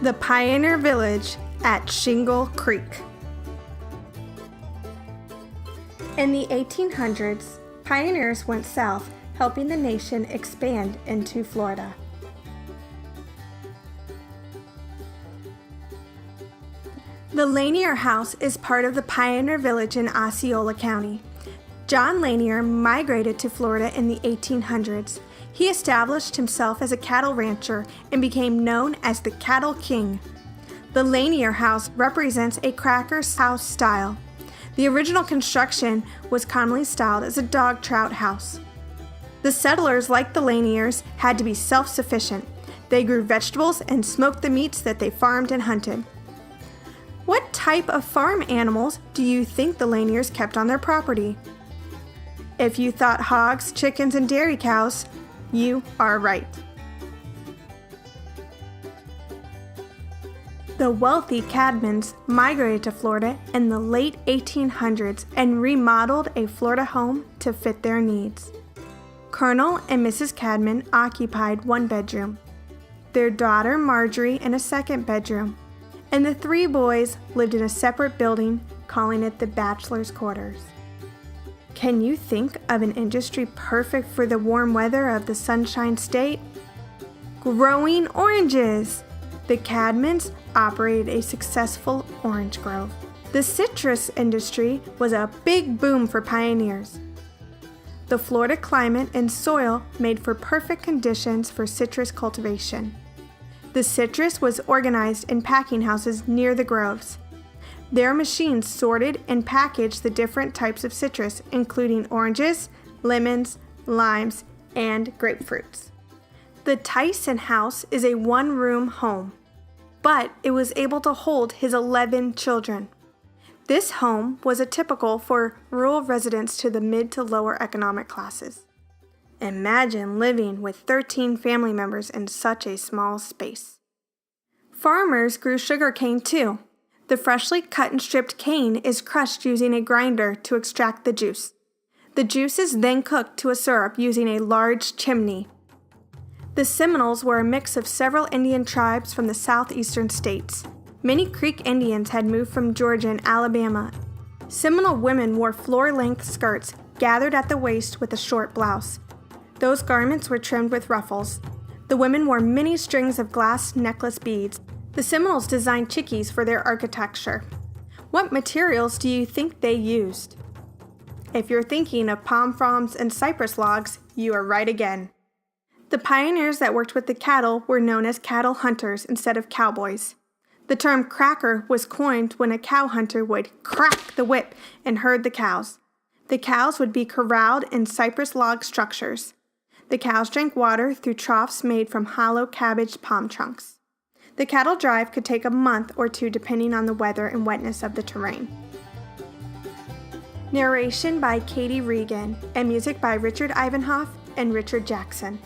The Pioneer Village at Shingle Creek. In the 1800s, pioneers went south, helping the nation expand into Florida. The Lanier House is part of the Pioneer Village in Osceola County. John Lanier migrated to Florida in the 1800s. He established himself as a cattle rancher and became known as the Cattle King. The Lanier House represents a Cracker house style. The original construction was commonly styled as a dog trout house. The settlers, like the Laniers, had to be self-sufficient. They grew vegetables and smoked the meats that they farmed and hunted. What type of farm animals do you think the Laniers kept on their property? If you thought hogs, chickens, and dairy cows, you are right. The wealthy Cadmans migrated to Florida in the late 1800s and remodeled a Florida home to fit their needs. Colonel and Mrs. Cadman occupied one bedroom, their daughter Marjorie in a second bedroom, and the three boys lived in a separate building, calling it the bachelor's quarters. Can you think of an industry perfect for the warm weather of the Sunshine State? Growing oranges! The Cadmans operated a successful orange grove. The citrus industry was a big boom for pioneers. The Florida climate and soil made for perfect conditions for citrus cultivation. The citrus was organized in packing houses near the groves. Their machines sorted and packaged the different types of citrus, including oranges, lemons, limes, and grapefruits. The Tyson House is a one-room home, but it was able to hold his 11 children. This home was atypical for rural residents to the mid to lower economic classes. Imagine living with 13 family members in such a small space. Farmers grew sugarcane too. The freshly cut and stripped cane is crushed using a grinder to extract the juice. The juice is then cooked to a syrup using a large chimney. The Seminoles were a mix of several Indian tribes from the southeastern states. Many Creek Indians had moved from Georgia and Alabama. Seminole women wore floor-length skirts gathered at the waist with a short blouse. Those garments were trimmed with ruffles. The women wore many strings of glass necklace beads. The Seminoles designed chickees for their architecture. What materials do you think they used? If you're thinking of palm fronds and cypress logs, you are right again. The pioneers that worked with the cattle were known as cattle hunters instead of cowboys. The term cracker was coined when a cow hunter would crack the whip and herd the cows. The cows would be corralled in cypress log structures. The cows drank water through troughs made from hollow cabbage palm trunks. The cattle drive could take a month or two depending on the weather and wetness of the terrain. Narration by Katie Regan and music by Richard Ivanhoff and Richard Jackson.